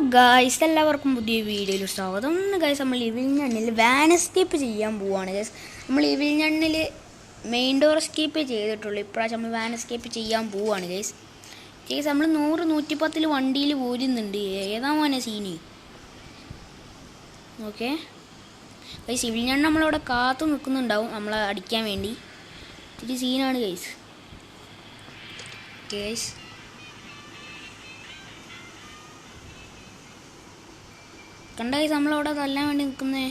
Guys, എല്ലാവർക്കും പുതിയ വീഡിയോയിൽ സ്വാഗതം. ഗായ്സ്, നമ്മൾ ഇവിൽഞ്ഞണ്ണിൽ വാൻ എസ്കേപ്പ് ചെയ്യാൻ പോവുകയാണ്. ഗായ്സ്, നമ്മൾ ഇവിൽഞ്ഞണ്ണിൽ മെയിൻ ഡോർ എസ്കേപ്പ് ചെയ്തിട്ടുള്ളൂ. ഇപ്രാവശ്യം നമ്മൾ വാൻ എസ്കേപ്പ് ചെയ്യാൻ പോവുകയാണ്. ഗായ്സ്, നമ്മൾ 100-110 വണ്ടിയിൽ പോരുന്നുണ്ട്. ഏതാ മോനെ സീന്? ഓക്കെ ഗായ്സ്, ഇവിൽഞ്ഞണ്ണ് നമ്മളവിടെ കാത്തു നിൽക്കുന്നുണ്ടാവും നമ്മളെ അടിക്കാൻ വേണ്ടി. ഇത്തിരി സീനാണ് ഗായ്സ്. ഗായ്സ്, കണ്ട ഗൈസ്, നമ്മളവിടെ തല്ലാൻ വേണ്ടി നിൽക്കുന്നേ.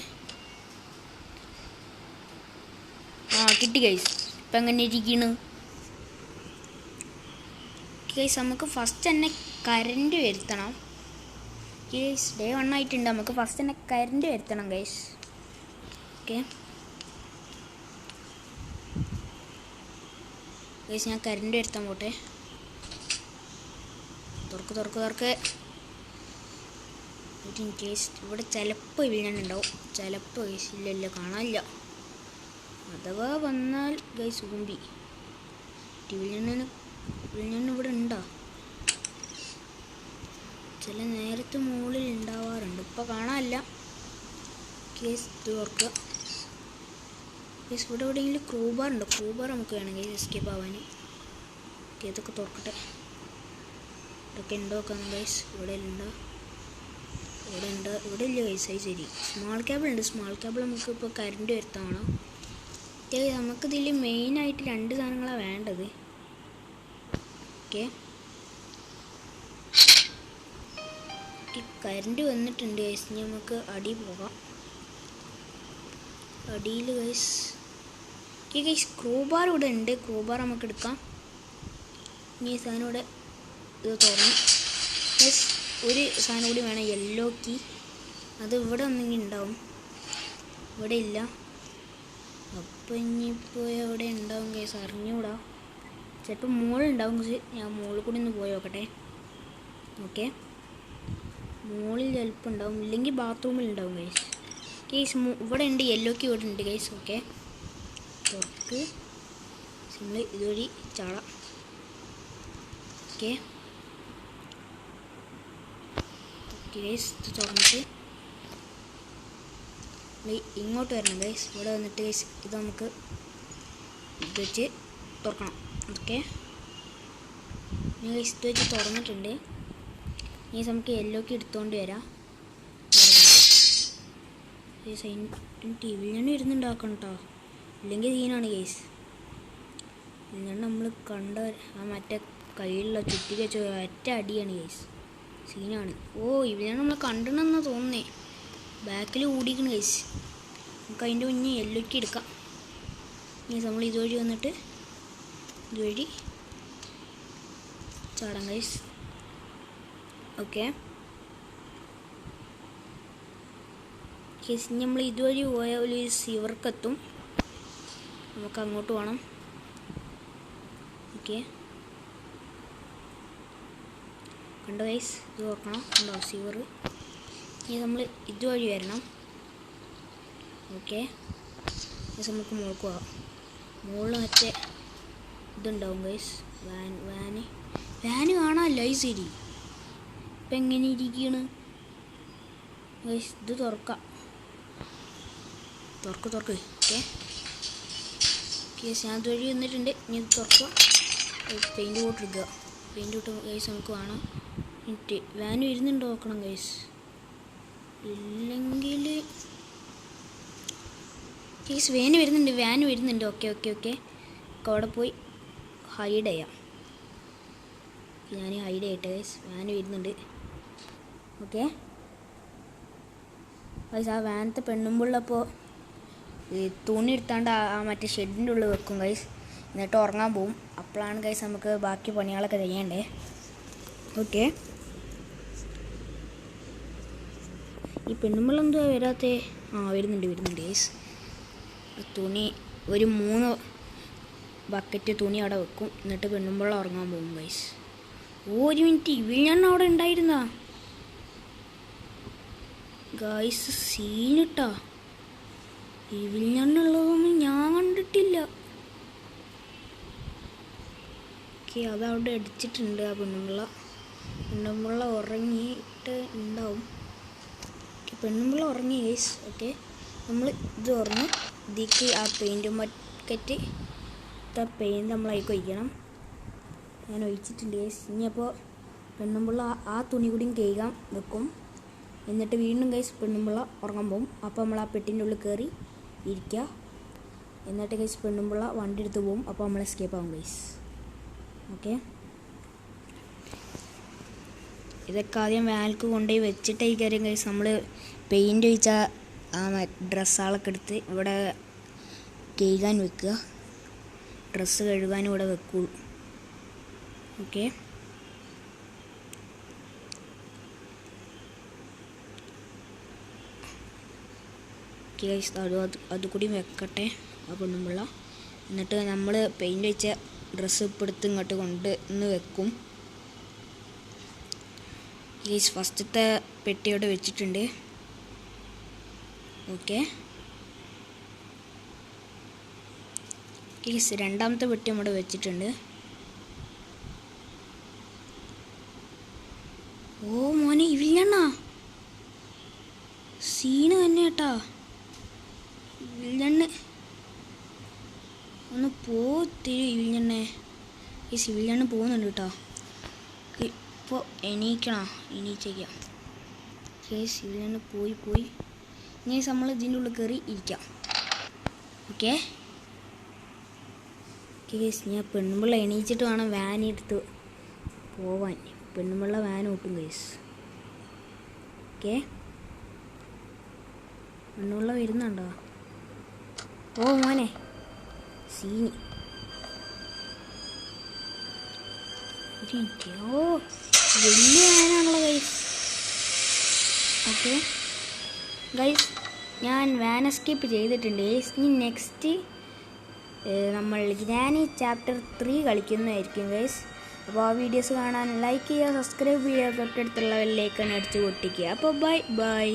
കിട്ടി ഗൈസ്. ഇപ്പം എങ്ങനെ ഇരിക്കണ് ഗൈസ്? നമുക്ക് ഫസ്റ്റ് തന്നെ കരണ്ട് വരുത്തണം ഗൈസ്. ഡേ 1 ആയിട്ടുണ്ട്. നമുക്ക് ഫസ്റ്റ് തന്നെ കരണ്ട് വരുത്തണം ഗൈസ്. ഓക്കെ ഗൈസ്, ഞാൻ കരണ്ട് വരുത്താൻ പോട്ടെ. തുറക്ക് കേസ്. ഇവിടെ ചിലപ്പോൾ ഇവിൽഞ്ഞണ്ണുണ്ടാവും, ചിലപ്പോൾ ഗൈസ് ഇല്ല കാണാനില്ല. അഥവാ വന്നാൽ ഗൈസ് ഊമ്പി. ഇവിൽഞ്ഞണ്ണ് ഇവിടെ ഉണ്ടോ? ചില നേരത്തെ മുകളിൽ ഉണ്ടാവാറുണ്ട്, ഇപ്പോൾ കാണാനില്ല കേസ്. ഇത് ഓർക്കുക കേസ്. ഇവിടെ എവിടെയെങ്കിലും ക്രൂബാർ ഉണ്ടോ? ക്രൂബാർ നമുക്ക് വേണം ഗൈസ് എസ്കേപ്പ് ആവാൻ. ഇതൊക്കെ തുറക്കട്ടെ. ഇതൊക്കെ ഉണ്ടോ നോക്കാം ഗൈസ്. ഇവിടെ ഉണ്ടോ? ഇവിടെ ഇല്ല ഗൈസ്. ശരി, സ്മാൾ കേബിൾ ഉണ്ട്. സ്മാൾ കേബിൾ നമുക്ക് ഇപ്പോൾ കറണ്ട് വരുത്താണോ? നമുക്കിതിൽ മെയിനായിട്ട് 2 സാധനങ്ങളാണ് വേണ്ടത്. ഓക്കെ, കറണ്ട് വന്നിട്ടുണ്ട് ഗൈസ്. ഇനി നമുക്ക് അടി പോകാം. അടിയിൽ ഗൈസ് ഗൈസ് ക്രൂബാർ ഇവിടെ ഉണ്ട്. ക്രൂബാർ നമുക്ക് എടുക്കാം. ഇനി ഈ സാധനം ഇവിടെ ഇത് തുറന്നു ഗൈസ്. ഒരു സാധനം കൂടി വേണം, യെല്ലോ കീ. അത് ഇവിടെ ഒന്നെങ്കിൽ ഉണ്ടാവും, ഇവിടെ ഇല്ല. അപ്പം ഇനിയിപ്പോൾ എവിടെ ഉണ്ടാവും കേസ് അറിഞ്ഞൂടാ. ചിലപ്പോൾ മുകളിലുണ്ടാവും. ഞാൻ മുകളിൽ കൂടി ഒന്ന് പോയി നോക്കട്ടെ. ഓക്കെ, മുകളിൽ ചിലപ്പോൾ ഉണ്ടാവും, ഇല്ലെങ്കിൽ ബാത്റൂമിൽ ഉണ്ടാവും കേസ്. ഇവിടെ ഉണ്ട്, യെല്ലോ കീ ഇവിടെ ഉണ്ട് കേസ്. ഓക്കെ, തുറക്ക്. നമ്മൾ ഇതുവഴി ചാടാം. ഓക്കെ ഗൈസ്, ഇത് തുറന്നിട്ട് ഇങ്ങോട്ട് വരണം ഗൈസ്. ഇവിടെ വന്നിട്ട് ഗൈസ് ഇത് നമുക്ക് ഇത് വെച്ച് തുറക്കണം. ഓക്കെ ഗൈസ്, ഇത് വെച്ച് തുറന്നിട്ടുണ്ട്. ഈ നമുക്ക് യെല്ലോക്ക് എടുത്തുകൊണ്ട് വരാം. ഇവിൽഞ്ഞണ്ണ് ഇരുന്നുണ്ടാക്കണം കേട്ടോ, ഇല്ലെങ്കിൽ സീനാണ് ഗൈസ്. ഇവിൽഞ്ഞണ്ണ് നമ്മൾ കണ്ട മറ്റേ കയ്യിലുള്ള ചുറ്റിക വെച്ച് ഒറ്റ അടിയാണ് ഗൈസ്. സീനാണ്. ഇവിടെയാണ് നമ്മൾ കണ്ടിട്ടെന്ന് തോന്നുന്നേ. ബാക്കിൽ ഓടിക്കണം ഗൈസ്. നമുക്ക് അതിൻ്റെ മുന്നേ യെല്ലോക്ക് എടുക്കാം. ഇനി നമ്മൾ ഇതുവഴി വന്നിട്ട് ഇതുവഴി ചാടാം ഗൈസ്. ഓക്കെ ഗൈസ്, നമ്മൾ ഇതുവഴി പോയ ഒരു സിവർക്കെത്തും. നമുക്ക് അങ്ങോട്ട് പോകണം. ഓക്കെ, കണ്ടോ ഗൈസ്, ഇത് നോക്കണം. കണ്ടോ സിവർ? ഇനി നമ്മൾ ഇതുവഴി വരണം. ഓക്കെ, നമുക്ക് മുകളിൽ പോകാം. മുകളിൽ മറ്റേ ഇതുണ്ടാവും ഗൈസ്, വാന് കാണാമല്ലോ. ഈ ശരി, ഇപ്പം എങ്ങനെ ഇരിക്കുകയാണ് ഗൈസ്? ഇത് തുറക്കാം. തുറക്ക്. ഓക്കെ ഗൈസ്, ഞാൻ ഇതുവഴി വന്നിട്ടുണ്ട്. ഇനി ഇത് തുറക്കുക. പെയിൻറ്റ് പോട്ടെടുക്കുക. പെയിൻറ്റ് വിട്ട് ഗൈസ് നമുക്ക് കാണാം. വാന് വരുന്നുണ്ടോ നോക്കണം ഗൈസ്. ഇല്ലെങ്കിൽ ഗൈസ് വാന് വരുന്നുണ്ട്. ഓക്കെ അവിടെ പോയി ഹൈഡ് ചെയ്യാം. ഞാൻ ഹൈഡ് ചെയ്യട്ടെ ഗൈസ്. വാന് വരുന്നുണ്ട്. ഓക്കെ ഗൈസ്, ആ വാനത്തെ പെണ്ണുമ്പോഴപ്പോൾ തുണി എടുത്താണ്ട് ആ മറ്റേ ഷെഡിൻ്റെ ഉള്ളിൽ വെക്കും ഗൈസ്. എന്നിട്ട് ഉറങ്ങാൻ പോവും. അപ്പോഴാണ് ഗൈസ് നമുക്ക് ബാക്കി പണികളൊക്കെ ചെയ്യണ്ടേ. ഓക്കെ, ഈ പെണ്ണുമ്പളെന്തുവാ വരാത്തേ? വരുന്നുണ്ട് ഗൈസ്. തുണി ഒരു 3 ബക്കറ്റ് തുണി അവിടെ വെക്കും. എന്നിട്ട് പെണ്ണുമ്പള ഉറങ്ങാൻ പോകും ഗൈസ്. ഒരു മിനിറ്റ്, ഇവിൽഞ്ഞണ്ണ് അവിടെ ഉണ്ടായിരുന്ന ഗൈസ്. സീനിട്ടാ, ഇവിൽഞ്ഞണ്ണുള്ളതൊന്നും ഞാൻ കണ്ടിട്ടില്ല. ഓക്കെ, അതവിടെ അടിച്ചിട്ടുണ്ട് ആ പെണ്ണുമ്പിള്ള. ഉറങ്ങിയിട്ട് ഉണ്ടാവും. ഉറങ്ങി ഗൈസ്. ഓക്കെ, നമ്മൾ ഇത് തുറന്ന് ഇതിക്ക് ആ പെയിൻറ്റ് ബക്കറ്റ് പെയിൻറ്റ് നമ്മളതിലേക്ക് ഒഴിക്കണം. ഞാൻ ഒഴിച്ചിട്ടുണ്ട് ഗൈസ്. ഇനിയപ്പോൾ പെണ്ണുമ്പിള്ള ആ തുണി കൂടിയും കഴുകാൻ വെക്കും. എന്നിട്ട് വീണ്ടും ഗൈസ് പെണ്ണുമ്പിള്ള ഉറങ്ങാൻ പോകും. അപ്പോൾ നമ്മൾ ആ പെട്ടിൻ്റെ ഉള്ളിൽ കയറി ഇരിക്കുക. എന്നിട്ട് ഗൈസ് പെണ്ണുമ്പിള്ള വണ്ടി എടുത്ത് പോകും. അപ്പോൾ നമ്മൾ എസ്കേപ്പ് ആവും ഗൈസ്. ഓക്കെ, ഇതൊക്കെ ആദ്യം വാൽക്ക് കൊണ്ടുപോയി വെച്ചിട്ടേ കാര്യം ഗൈസ് നമ്മൾ പെയിൻ്റ് ഒഴിച്ച ആ ഡ്രസ്സുകളൊക്കെ എടുത്ത് ഇവിടെ കഴുകാൻ വെക്കുക. ഡ്രസ്സ് കഴുകാനും ഇവിടെ വെക്കുള്ളൂ. ഓക്കെ, ഗൈസ് അത് കൂടി വെക്കട്ടെ ആ പെണ്ണുമ്പിള്ള. എന്നിട്ട് നമ്മൾ പെയിൻ്റ് വെച്ച ഡ്രസ്സ് ഇപ്പോൾ എടുത്ത് ഇങ്ങോട്ട് കൊണ്ട് ഇന്ന് വെക്കും. ഗൈസ് ഫസ്റ്റത്തെ പെട്ടി ഇവിടെ വെച്ചിട്ടുണ്ട്. ഓക്കെ ഗൈസ്, രണ്ടാമത്തെ പെട്ടി നമ്മുടെ വെച്ചിട്ടുണ്ട്. ഓ മോനെ, വില്ലണ്ണ സീന് തന്നെ കേട്ടാ. വില്ലണ്ണ് ഒന്ന് പോത്തിരി വില്ലണ്ണെ. ഈ വില്ലണ്ണ് പോകുന്നുണ്ട് കേട്ടോ. ഇപ്പോൾ എണീച്ചേക്കാം കേസ്. വില്ലണ്ണ് പോയി ഇനി നമ്മൾ ഇതിൻ്റെ ഉള്ളിൽ കയറി ഇരിക്കാം. ഓക്കെ കേസ്, ഞാൻ പെണ്ണുമ്പിള്ള എണീച്ചിട്ട് വേണം വാൻ എടുത്ത് പോവാൻ. പെണ്ണുമ്പിള്ള വാൻ ഓട്ടും കേസ്. ഓക്കെ, പെണ്ണുമ്പിള്ള വരുന്നുണ്ടോ? ഓ മോനെ സീനി. ഓ വലിയ വാനാണല്ലോ ഗൈസ്. ഓക്കെ ഗൈസ്, ഞാൻ വാൻ എസ്കേപ്പ് ചെയ്തിട്ടുണ്ട് ഗൈസ്. ഇനി നെക്സ്റ്റ് നമ്മൾ ഗ്രാനി ചാപ്റ്റർ 3 കളിക്കുന്നതായിരിക്കും ഗൈസ്. അപ്പോൾ ആ വീഡിയോസ് കാണാൻ ലൈക്ക് ചെയ്യുക, സബ്സ്ക്രൈബ് ചെയ്യുക, തൊട്ടടുത്തുള്ള ബെല്ലൈക്കൺ അടിച്ച് പൊട്ടിക്കുക. അപ്പോൾ ബൈ.